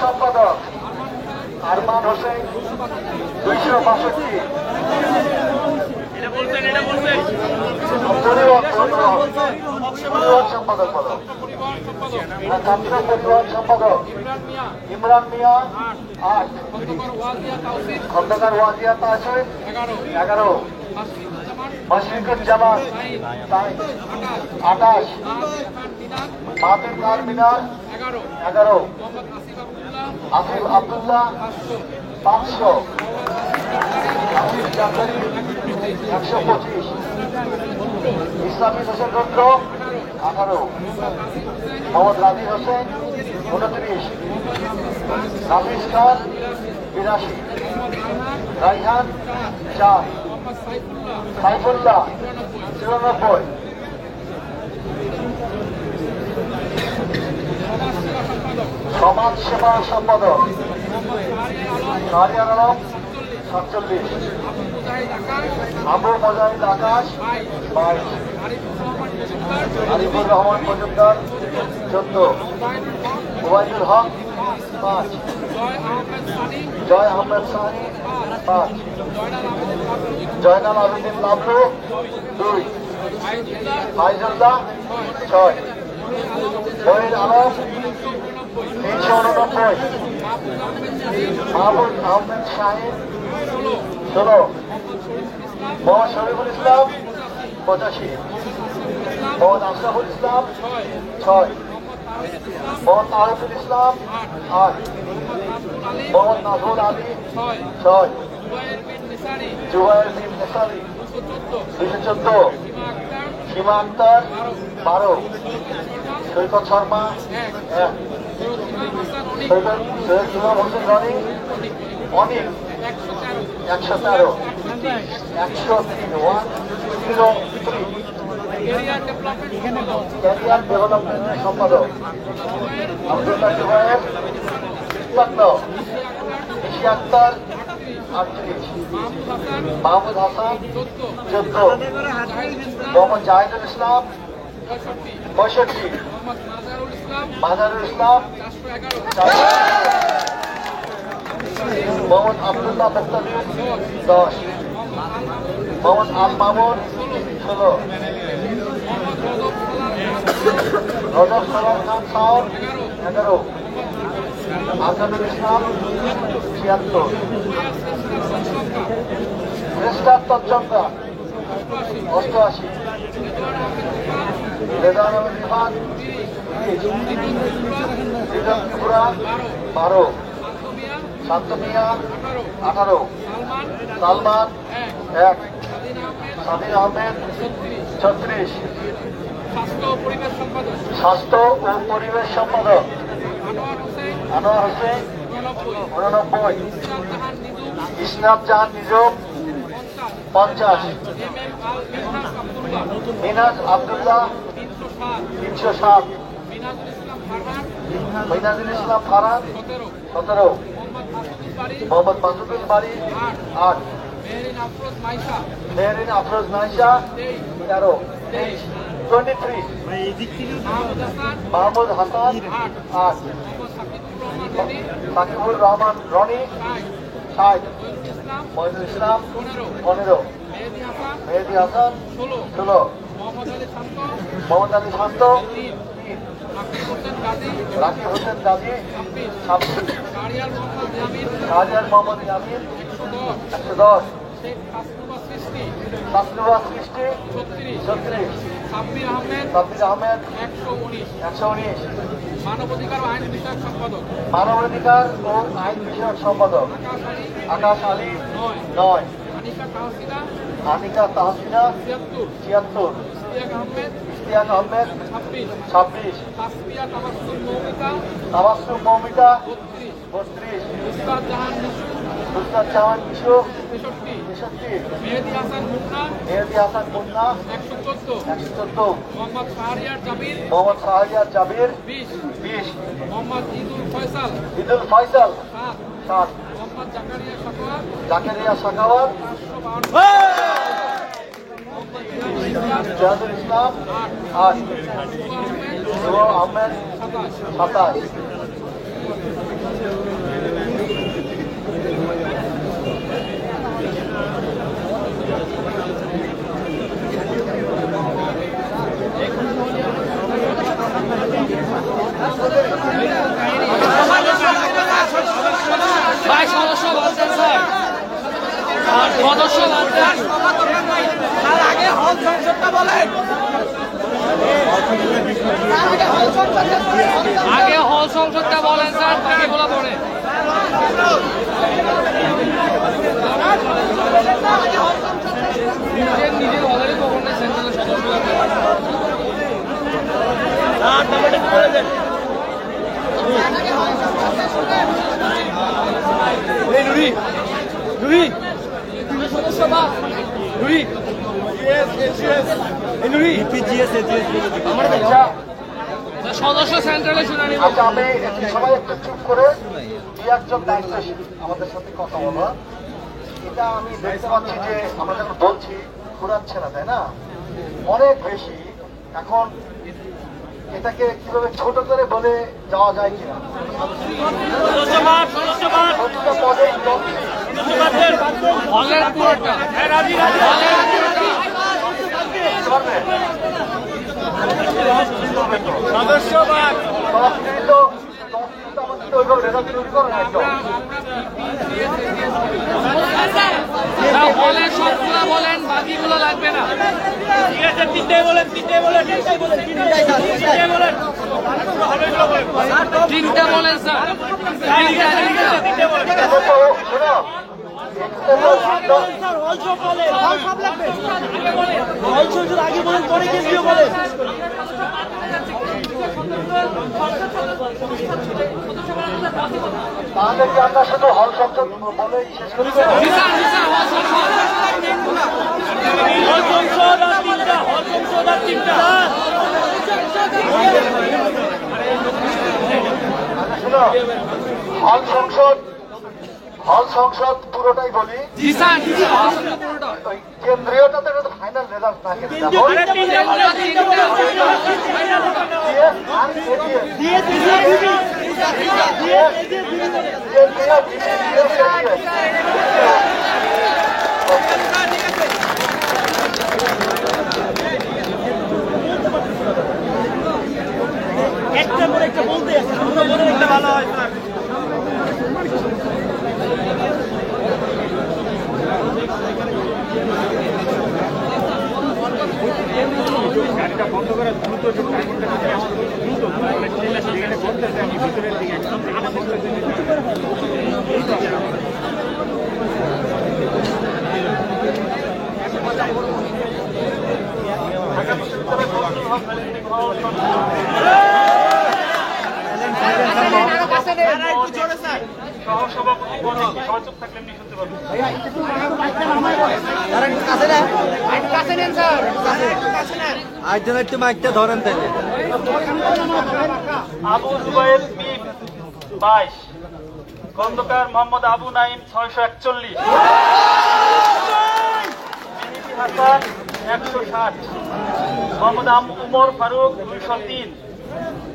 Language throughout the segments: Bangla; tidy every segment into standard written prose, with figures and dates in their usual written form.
সম্পাদক আরমান হোসেন 262। পরিবহন সম্পাদক পরিবহন সম্পাদক ইমরান মিয়া 8। খন্দকার ওয়াজিয়া তাহসিন 11। মশরিকুজ্জামান 28। মাতুল কার মিনার 11। আসিফ আব্দুল্লাহ 500। আসিফ জাকারি 125। ইসলামী হোসেন রুদ্র 18। মোহাম্মদ রাজি হোসেন 29। রাফিজ খান 82। রাইহান 4। সাইফুল্লাহ 94। সমাজ সেবা সম্পাদক শাহরিয়ার আলম 47। আবু মুজাহিদ আকাশ 22। আরিফুর রহমান মজুমদার 14। ওবায়দুল হক 5। জয় আহমেদ সানি 5। জয়নাল আবেদিন লাবলু 2। ফাইজুল্লাহ 6। বহির আলম 389। মাহবুব আহমেদ শাহিন 16। মোহাম্মদ শরীফুল ইসলাম 85। মোহাম্মদ আশরাফুল ইসলাম 6। মোহাম্মদ তারিকুল ইসলাম 8। মোহাম্মদ নাজরুল আলী 6। জুবায়ের বিন নেসারি 214। সীমা আক্তার 12। সৈকত শর্মা 1। সৈয়দ ইমাম হোসেন রনি অনিক 113। 103। ক্যারিয়ার ডেভেলপমেন্ট সম্পাদক আব্দুল্লাহ জুবায়ের 55। ইশি আক্তার 38। মাহমুদ হাসান 14। মোহাম্মদ জাহিদুল ইসলাম 65। মাজারুল ইসলাম 4। মোহাম্মদ আব্দুল্লাহ মুক্তাদির 10। মোহাম্মদ আল মামুন 16। রজব সালাম খান সাহর 11। আজাদুল ইসলাম 76। রেজিস্ট্রার তৎসংখ্যা 88। রেজাউল আহমেদ ইরফান 30। ত্রিপুরা 12। শান্ত মিয়া 18। সালমান 1। সাদিন আহমেদ 36। স্বাস্থ্য ও পরিবেশ সম্পাদক আনোয়ার হোসেন 89। ইসনাব জাহান নিজম 50। মিনাজ আব্দুল্লাহ 307। মিনাজুল ইসলাম ফারহান 17। মোহাম্মদ মাসুদুল বাড়ি 8। মেহরিন আফরোজ নাইসা 13। 23। মাহমুদ হাসান 8। সাকিবুর রহমান রনি 60। মহিদুল ইসলাম 15। মেহেদি হাসান 16। মোহাম্মদ আলী শান্ত 3। রাকিব হোসেন গাজী 26। শাহরিয়ার মোহাম্মদ ইয়ামিন 110। তাসনুবা সৃষ্টি 36। সাব্বির আহমেদ 119। মানবাধিকার ও আইন বিষয়ক সম্পাদক আকাশ আলী 9। আনিকা তাহসিনা 76। ইশতিয়াক আহমেদ 26। তাবাসসুম মৌমিতা 32। নুসরাত জাহান মিশু 63। মেহেদি হাসান মুন্না 114। মোহাম্মদ শাহরিয়ার জাবির 20। মোহাম্মদ ঈদুল ফয়সাল 7। মোহাম্মদ জাকারিয়া সাখাওয়াত জাহাদুল ইসলাম 8, জুয়া আহমেদ 27। ভাই সদস্য বলছেন স্যার, সদস্য বলছেন তার আগে হল সংসদটা বলেন, আগে হল সংসদটা বলেন স্যার, বাকিগুলো পড়ে নিজের হলেরই গভর্নর সেন্ট্রালের সদস্য সদস্য সেন্ট্রালে শুনানি। আচ্ছা, আমি সবাই একটু চুপ করে একজন দায়িত্বশীল আমাদের সাথে কথা বলা। এটা আমি দেখতে পাচ্ছি যে আমরা যখন বলছি ঘুরাচ্ছে না, তাই না? অনেক বেশি। এখন এটাকে কিভাবে ছোট করে বলে যাওয়া যায় কিনা? বলেন, সবগুলো বলেন, বাকিগুলো লাগবে না। ঠিক আছে, তিনটাই বলেন, তিনটা বলেন স্যার, আগে বলেন, পরে কেন্দ্রীয় বলেন। তাহলে কি আমরা শুধু হল সংসদ বলে শেষ করি? হল সংসদ পুরোটাই বলি। কেন্দ্রীয়টাতে ফাইনাল রেজাল্ট থাকে। একটা করে একটা বলতে আছে, একটা ভালো হয়। গাড়িটা বন্ধ করে দ্রুত ভিতরের দিকে একদম একটু মাইকটা ধরেন তাইলে। আবু জুবাইর 22, খন্দকার মোহাম্মদ আবু নাইম 641, মেহেদী হাসান 160, মোহাম্মদ উমর ফারুক 203,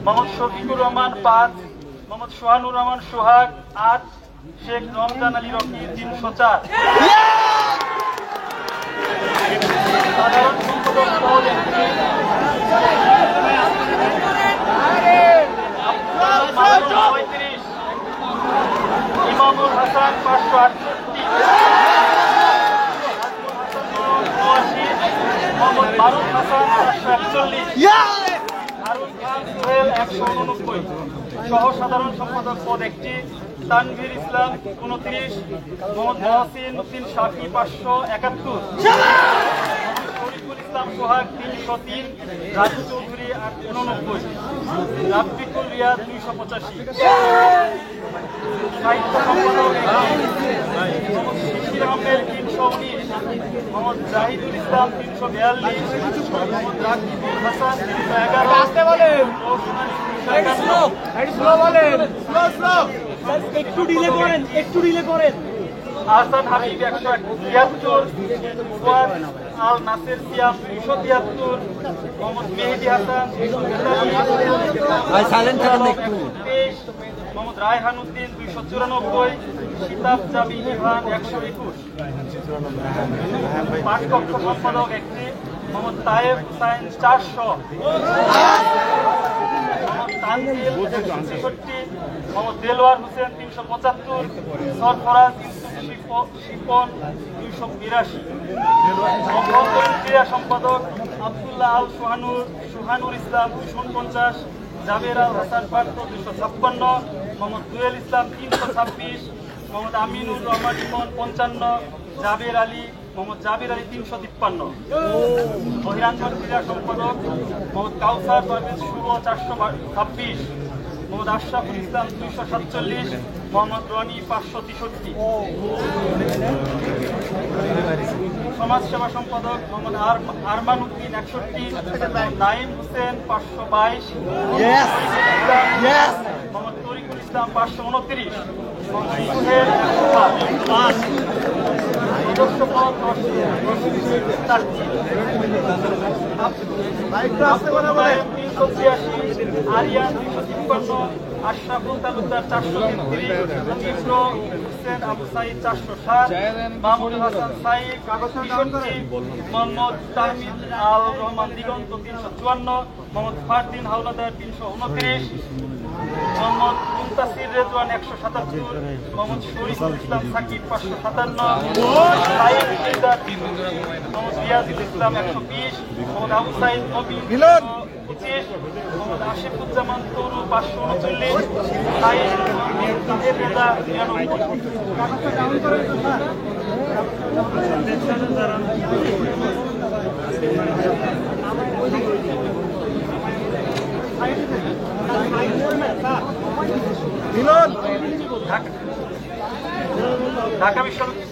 মোহাম্মদ শফিকুর রহমান 5, মোহাম্মদ সোহানুর রহমান সোহাগ 8, শেখ রমজান আলী রকি 304। সাধারণ সম্পাদক পদ 35, ইমামুল হাসান 568, মোহাম্মদ মারুফ হাসান 441, হারুন খান সোহেল 189। সহ সাধারণ সম্পাদক পদ 1টি, তানভীর ইসলাম 29, মোহাম্মদ মহসিন উদ্দিন শাফি 571, শরীফুল ইসলাম সোহাগ 303, রাজু চৌধুরী 89, রাফিকুল রিয়াদ 285, সাহিত্য সম্পাদক মোহাম্মদ শিশির আহমেদ 319, মোহাম্মদ জাহিদুল ইসলাম 342, মোহাম্মদ রাকিবুল হাসান 311, একটু ডিলে করেন, একটু ডিলে করেন। আহসান হাবিব 173, ফুয়াদ আল নাসের সিয়াম 273, মোহাম্মদ মেহেদি হাসান 243, সাইলেন্ট থাকেন একটু। 123, মোহাম্মদ রায়হান উদ্দিন 294, শীতাব জাবি ইভান 121। পাঠকক্ষ সম্পাদক একটি, মোহাম্মদ তায়েব হুসাইন 400, মোহাম্মদ তানজিল 166, মোহাম্মদ দেলোয়ার হোসেন 375, সরফরাজ ইউসুফ শিপন 282। অভ্যন্তরীণ ক্রীড়া সম্পাদক আব্দুল্লাহ আল সুহানুর ইসলাম 249, জাবের আল হাসান পার্থ 256, মোহাম্মদ দুয়েল ইসলাম 326, মোহাম্মদ আমিনুর রহমান ইমন 55, মোহাম্মদ জাবির আলী 353। বহিরাঞ্চল ক্রীড়া সম্পাদক মোহাম্মদ কাউসার পারভেজ শুভ 426, মোহাম্মদ আশরাফুল ইসলাম 247, মোহাম্মদ রনি 563। সমাজসেবা সম্পাদক মোহাম্মদ আরমান উদ্দিন 61, নাইম হোসেন 522, মোহাম্মদ তরিকুল ইসলাম 529, মোহাম্মদ সোহেল 5। সদস্য পদ 4টি। আরিয়ান 253, আশরাফুল তালুকদার 433, ইব্র হোসেন আবু সাইদ 407, মাহমুদ হাসান সাইদ 63, মোহাম্মদ তাহমিদ আল রহমান দিগন্ত 354, মোহাম্মদ ফারদিন হাওলাদার 329, মোহাম্মদ মুনতাসির রেজওয়ান 177, মোহাম্মদ শরীফুল ইসলাম সাকিব 557, সাইদ ইদার 300, মোহাম্মদ রিয়াজুল ইসলাম 120, মোহাম্মদ আবু সাইদ নবীন 25, মোহাম্মদ আশিফুজ্জামান তরু 539, সাইদ তাহের রেজা 99।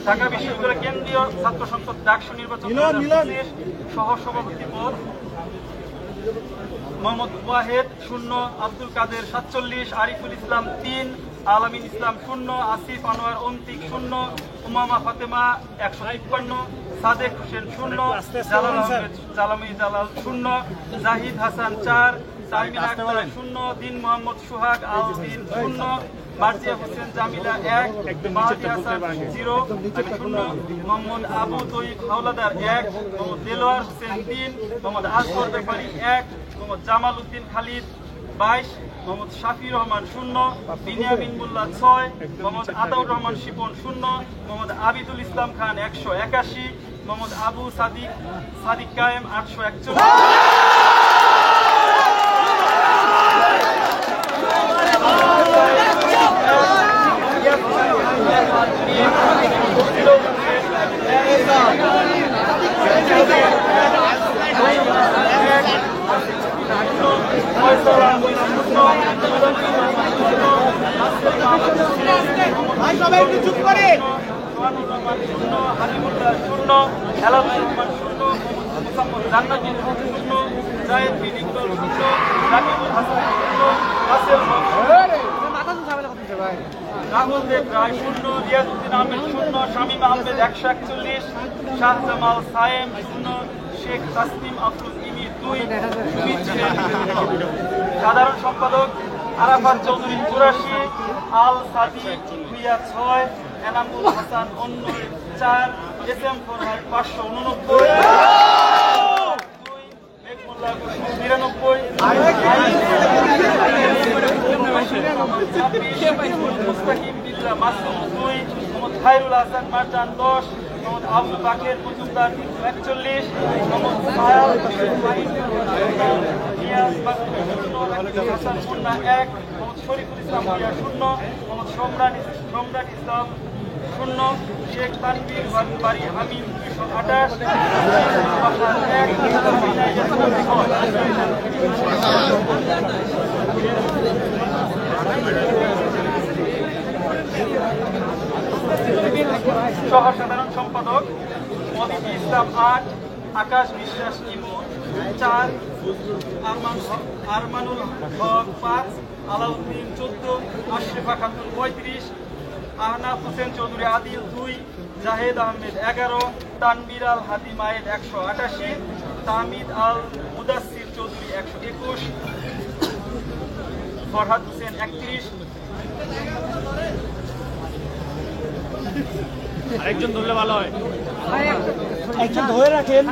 ঢাকা বিশ্ববিদ্যালয় কেন্দ্রীয় ছাত্র সংসদ ডাকসু নির্বাচন সহ সভাপতি পদ মোহাম্মদ ওয়াহেদ 0, আব্দুল কাদের 47, আরিফুল ইসলাম 3, আলামিন ইসলাম 0, আসিফ আনোয়ার অন্তিক 0, উমামা ফাতেমা 153, সাদেক হোসেন 0, জালাল আহমেদ জালাল 0, জাহিদ হাসান 4, তাইমিনা আক্তার 0, দিন মোহাম্মদ সোহাগ আল দিন 0, মার্জিয়া হোসেন জামিলা 1, মাহাদি হাসান 0, আমি 0, মোহাম্মদ আবু তৈব হাওলাদার 1, মোহাম্মদ দেলোয়ার হোসেন 3, মোহাম্মদ আসগর ব্যাপারী 1, মোহাম্মদ জামাল উদ্দিন খালিদ 22, মোহাম্মদ শাফি রহমান 0, বিনিয়ামিন মোল্লা 6, মোহাম্মদ আতাউর রহমান শিপন 0, মোহাম্মদ আবিদুল ইসলাম খান 181, মোহাম্মদ আবু সাদিক কায়েম 841। সবাই একটু চুপ করে। হালিমুল্লাহ 0, হেলালুর রহমান 0, মুসাম্মদ জান্নাতুল হক 0, জায়েদ বিন ইকবাল 0, রাকিবুল হাসান 0, রাসেল রাহুল দেব রায় 0, রিয়াজউদ্দিন আহমেদ 0, শামীম আহমেদ 141, শাহজামাল সায়েম 0, শেখ তাসনিম আফরুজ ইমি 2, সুমিত সেন 0। সাধারণ সম্পাদক আরাফাত চৌধুরী 84, আল সাদিক ভুইয়া 6, এনামুল হাসান অন্য 4, এস এম ফরহাদ 589, মেঘমুল্লাহ 99, মুস্তাকিম বিল্লাহ মাসুম 2, মোহাম্মদ খায়রুল হাসান মারজান 10, মোহাম্মদ আবু বাকের মজুমদার 41, মোহাম্মদ সায়াল নিয়াজ হাসান মুন্না 1, মোহাম্মদ শরীফুল ইসলাম ভুইয়া 0, মোহাম্মদ সম্রাট ইসলাম 0, শেখ তানভীর বাড়ি হামিম 228, সহ সাধারণ সম্পাদক মদিনী ইসলাম 8, আকাশ বিশ্বাস ইমু 4, আরমানুল হক 5, আলাউদ্দিন 14, আশরিফা খাতুন 35, আহনাফ হোসেন চৌধুরী আদিল 2, জাহেদ আহমেদ 11, তানবির আল হাদি মাইল 188, তামিদ আল মুদাসির চৌধুরী 121, ফরহাদ হোসেন 31, আরেকজন ধরলে ভালো হয়, একজন ধরে রাখেন।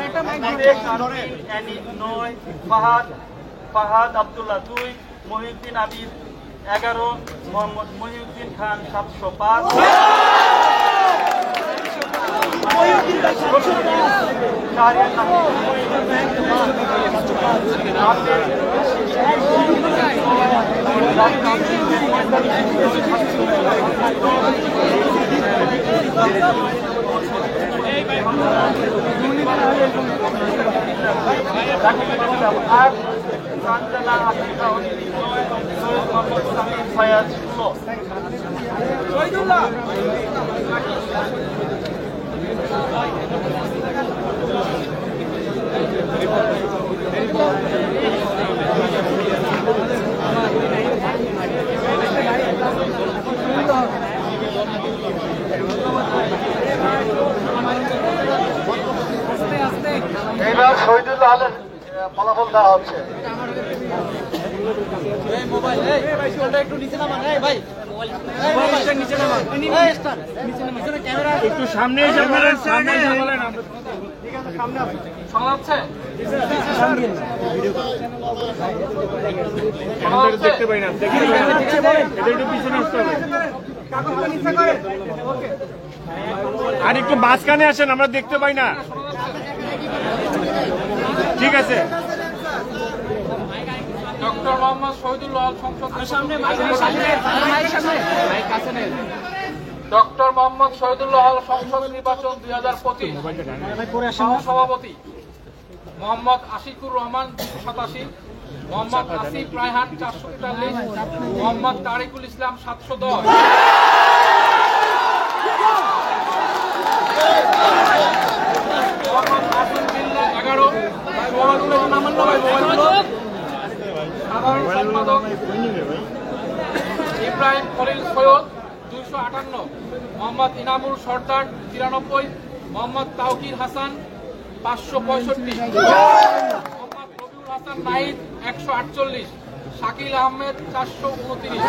অ্যানি 9, ফাহাদ আব্দুল্লাহ 2, মহিউদ্দিন আবিদ 11, মোহাম্মদ মহিউদ্দিন খান 705, শাহরিয়ার সান্তনা আফ্রিকা অনিল 9, সৈয়দ মোহাম্মদ সামির ফায়াজ 16। শহীদুল্লাহ এইবার শহীদুল্লাহ আলের ফলাফল দেওয়া হচ্ছে। একটু সামনে এসে বলেন, সামনে এসে বলেন। শোনা যাচ্ছে? দেখতে পাই না, দেখতে পাই না, এটা একটু পিছনে আসতে হবে। আর একটু মাঝখানে আসেন, আমরা দেখতে পাই না। ঠিক আছে, ডক্টর মোহাম্মদ শহীদুল্লাহ সংসদ ডক্টর মোহাম্মদ শহীদুল্লাহ সংসদ নির্বাচন 2025 সভাপতি মোহাম্মদ আশিকুর রহমান 287, মোহাম্মদ আসিফ রায়হান 443, মোহাম্মদ তারিকুল ইসলাম 710, মোহাম্মদ আসিফ বিল্লাহ 11, সাধারণ সম্পাদক ইব্রাহিম খলিল সৈয়দ 258, মোহাম্মদ ইনামুল সর্দার 93, মোহাম্মদ তাওকির হাসান 565, মোহাম্মদ রবিউল হাসান নাহিদ 148, শাকিল আহমেদ 429,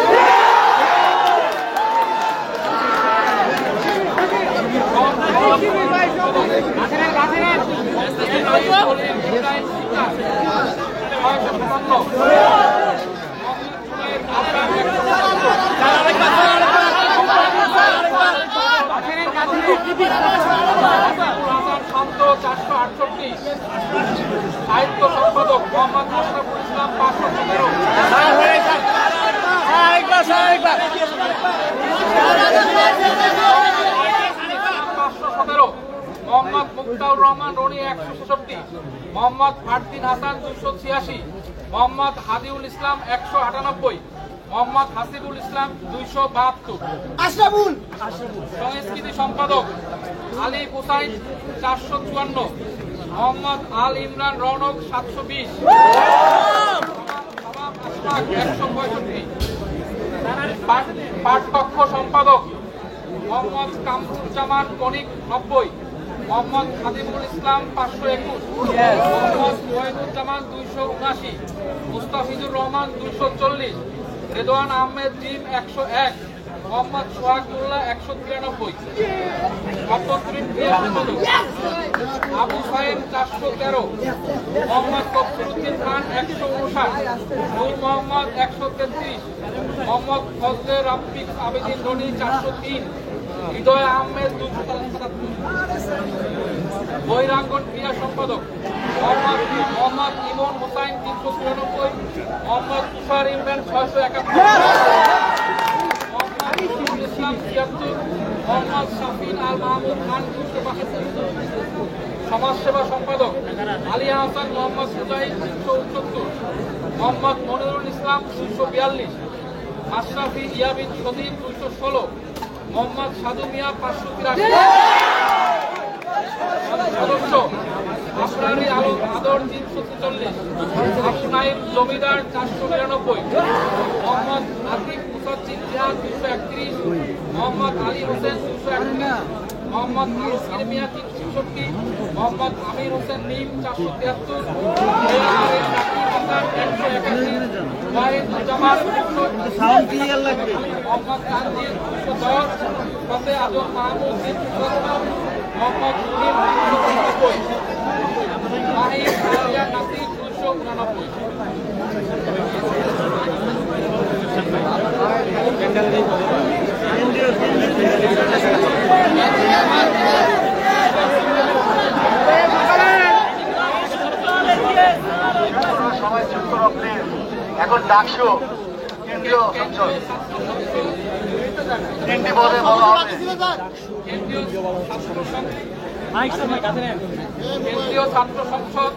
সাহিত্য সম্পাদক মোহাম্মদ মোশাররফুল ইসলাম 517, মোহাম্মদ মুক্তাউর রহমান রনি 166, মোহাম্মদ ফারদিন হাসান 286, মোহাম্মদ হাদিউল ইসলাম 198, মোহাম্মদ হাসিবুল ইসলাম 272, সংস্কৃতি সম্পাদক আলী হুসাইন 454, মোহাম্মদ আল ইমরান রৌনক 720, 165, পাঠকক্ষ সম্পাদক মোহাম্মদ কামরুজ্জামান কনিক 90, মোহাম্মদ খাদিমুল ইসলাম 521, মোহাম্মদ ওয়াহিদুজ্জামান 279, মুস্তাফিজুর রহমান 240, রেদওয়ান আহমেদ জিম 101, মোহাম্মদ সোহাগ মোল্লা 193, অভ্যন্তরীণ ক্রিয়া সম্পাদক আবু সাইদ 413, মোহাম্মদ কবসুরউদ্দিন খান 159, নূর মোহাম্মদ 133, মোহাম্মদ ফজলে রাব্বি আবেদিন রনি 403, হৃদয় আহমেদ 277, বহিরাঙ্গন ক্রিয়া সম্পাদক মোহাম্মদ ইমন হোসাইন 394, মোহাম্মদ তুষার ইমরান 671, মোহাম্মদ রুহুল ইসলাম 76, মোহাম্মদ শাফিন আল মাহমুদ খান 275, সমাজসেবা সম্পাদক আলী হাসান মোহাম্মদ মুজাহিদ 369, মোহাম্মদ মনিরুল ইসলাম 242, আশরাফি ইয়াবিন সদীপ 216, মোহাম্মদ সাদু মিয়া 583, সদস্য আফরারি আলম আদর 343, আবু নাইম জমিদার 492, মোহাম্মদ আতিক মোহাম্মদ জিয়াদ 231, মোহাম্মদ আলী হোসেন 231, মোহাম্মদ আলমগীর মিয়া 366, মোহাম্মদ আমির হোসেন নীম 473, ওয়াহিদ জামাল 100, মোহাম্মদ তানজিল 210, ফতে আজম মাহমুদ 270, মোহাম্মদ মুনির 290, মাহির আলিয়া নাসির 289। সবাই চুপ করো প্লিজ। এখন ডাকসু কেন্দ্রীয় সংসদ 3টি পদে বলা হবে। কেন্দ্রীয় ছাত্র সংসদ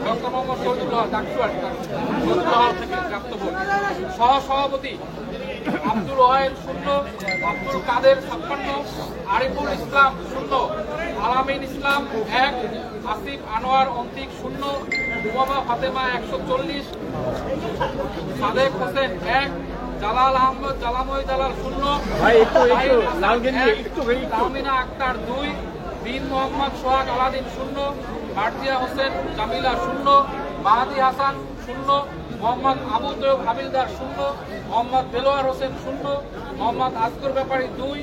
ডক্টর মোহাম্মদ শহীদুল্লাহ থেকে প্রাপ্ত ভোট। সহসভাপতি আব্দুল ওয়াহেদ 0, আব্দুল কাদের 56, আরিফুল ইসলাম 0, আলামিন ইসলাম 1, আসিফ আনোয়ার অন্তিক 0, উমামা ফাতেমা 140, সাদেক হোসেন 1, জালাল আহমদ জালামই জালাল 0, তাহমিনা আক্তার 2, বিন মোহাম্মদ সোহাগ আলাদিন 0, মার্জিয়া হোসেন জামিলা 0, মাহাদি হাসান 0, মোহাম্মদ আবু তৈয়ব হাবিলদার 0, মোহাম্মদ দেলোয়ার হোসেন 0, মোহাম্মদ আসগর ব্যাপারী 2,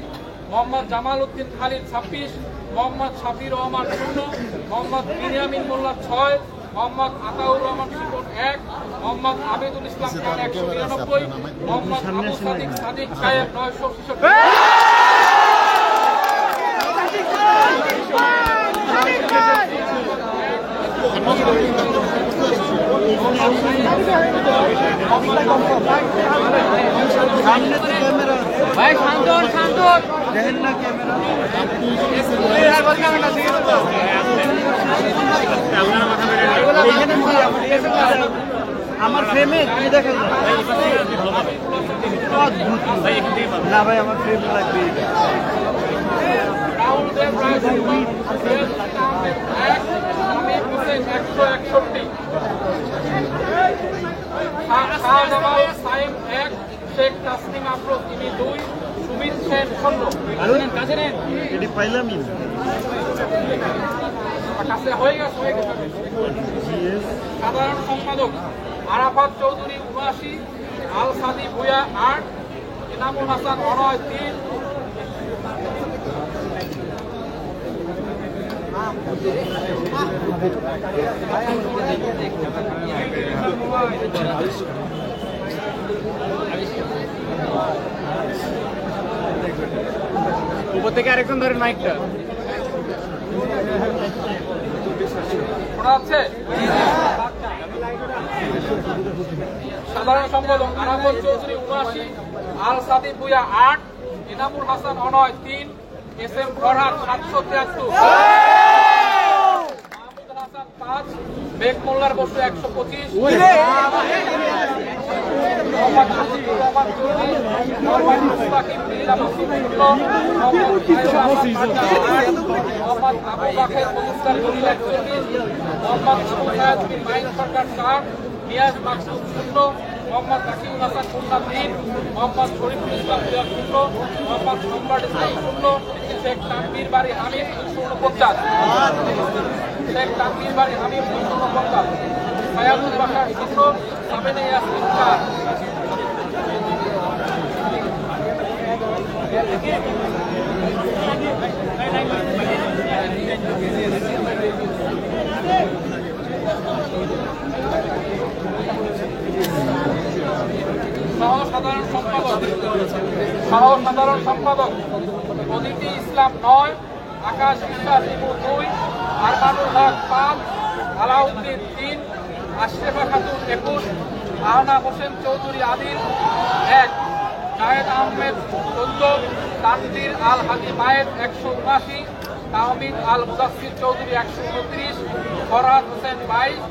মোহাম্মদ জামাল উদ্দিন খালিদ 26, মোহাম্মদ শাফির রহমান 0, মোহাম্মদ বিনিয়ামিন মোল্লা 6, মোহাম্মদ আতাউর রহমান শিপন 1, মোহাম্মদ আবেদুল ইসলাম খান 199, মোহাম্মদ আবু সাদিক সাদিক সাহেব 966। ভাই শান্তন শান্তন দেখেন না ক্যামেরা আমার ফ্রেমে কি দেখেন না ভাই আমার ফ্রেম লাগবে শেখ তাসনিম আফরোজ 2, সুমিত সেন 16। কাছে নেন এটি পাইলামই কাছে হয়ে গেছে। সাধারণ সম্পাদক আরাফাত চৌধুরী 79, আল সাদি ভুয়া 8, ইনামুল হাসান অনয় 3, উপর থেকে আরেকজন ধরেন মাইকটা। শোনা যাচ্ছে? সাধারণ সম্পাদক আরাফাত চৌধুরী 79, আল সাদি ভুয়া 8, ইনামুল হাসান অনয় 3, এস এম ফরহাদ 773, মাহমুদ হাসান 5, বেগ মোল্লার বসু 125, মোহাম্মদ আজিজুর রহমান 40, মোহাম্মদ মুস্তাকিম বিল্লাহ মাসুদ 0, মোহাম্মদ আবু বাকের মুস্তার 41, মোহাম্মদ আবু সায়েদ বিন মাইন সরকার 4, নিয়াজ মাকসুদ 0, মোহাম্মদ তাকিউল হাসান 3, মোহাম্মদ শরীফুল ইসলাম 0, মোহাম্মদ সম্রাট ইসলাম 0, শেখ তানভীর বাড়ি হামিদ 249, শেখ তানভীর বাড়ি হামিদ 249, সায়াদুল বাশার 0, সাবেনা ইয়াসমিন 4। সহ সাধারণ সম্পাদক অদিতি ইসলাম 9, আকাশ বিশ্বাস 2, আরমানুল হক 5, আলাউদ্দিন 3, আশরেফা খাতুন 21, আহনা হোসেন চৌধুরী আদিল 1, জাহেদ আহমেদ 14, তানজির আল হাজি মায়েদ 179, তাহমিদ আল মুদাসির চৌধুরী 129, ফরহাদ হোসেন 22,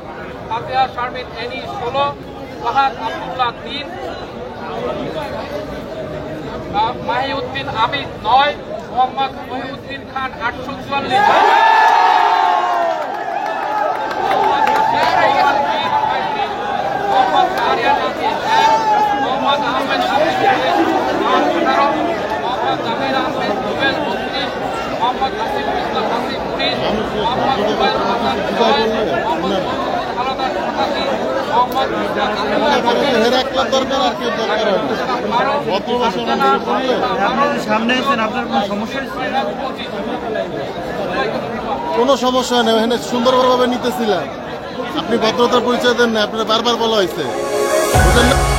ফাতেহা শারমিন এনি 16, ফাহাদ আব্দুল্লাহ 3, মাহিউদ্দিন আমিদ 9, মোহাম্মদ মহিউদ্দিন খান 844, মোহাম্মদ আরিয়ান 1, মোহাম্মদ আহমেদ রুবেল 32, মোহাম্মদ হাসিবুল ইসলাম হাসিব 19, মোহাম্মদ জুবাইরুল হাসান 6, মোহাম্মদ আলাদা 87, মোহাম্মদ সামনে এসেছেন, আপনার কোনো সমস্যা কোনো সমস্যা নেই, এখানে সুন্দরভাবে নিতেছিলেন। আপনি ভদ্রতার পরিচয় দেন না, আপনার বারবার বলা হয়েছে বুঝলেন না?